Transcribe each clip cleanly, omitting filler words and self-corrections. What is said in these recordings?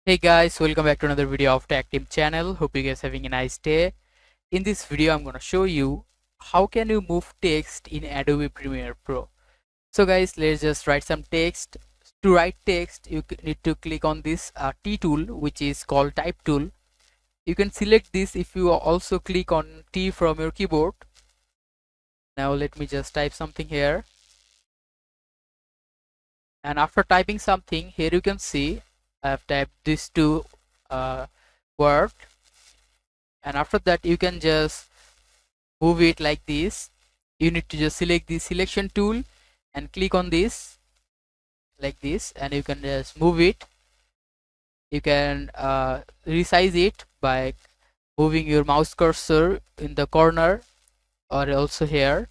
Hey guys, welcome back to another video of Tech Team channel. Hope you guys having a nice day. In this video, I'm gonna show you how can you move text in Adobe Premiere Pro. So guys, let's just write some text. To write text, you need to click on this T tool, which is called Type tool. You can select this if you also click on T from your keyboard. Now let me just type something here. And after typing something, here you can see I have typed these two words. And after that you can just move it like this. You need to just select the selection tool and click on this like this, and you can just move it. You can resize it by moving your mouse cursor in the corner or also here,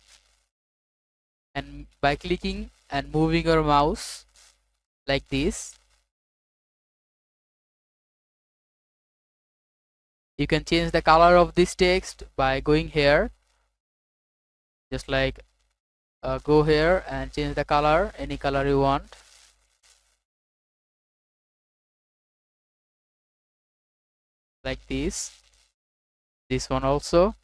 and by clicking and moving your mouse like this, you can change the color of this text by going here, just like go here and change the color, any color you want. Like this one also.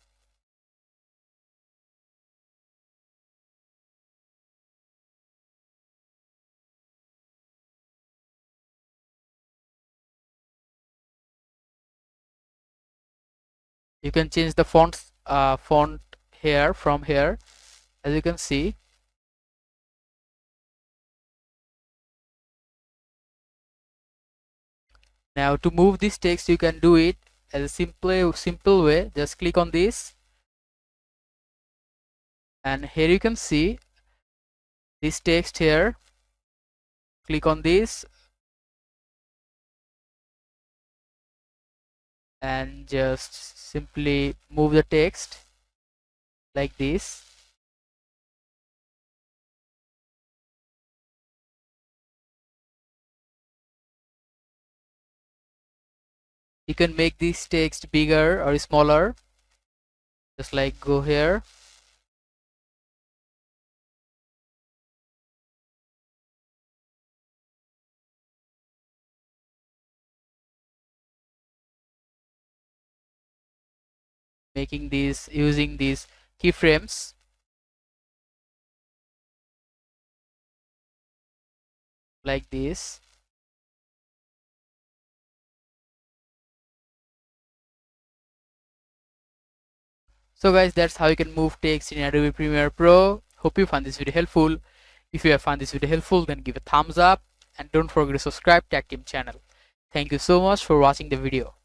You can change the font here from here, as you can see. Now to move this text, you can do it as a simple way. Just click on this, and here you can see this text here. Click on this and just simply move the text like this. You can make this text bigger or smaller, just like go here. Making these using these keyframes like this. So guys, that's how you can move text in Adobe Premiere Pro. Hope you found this video helpful. If you have found this video helpful, then give a thumbs up and don't forget to subscribe to Tech Team channel. Thank you so much for watching the video.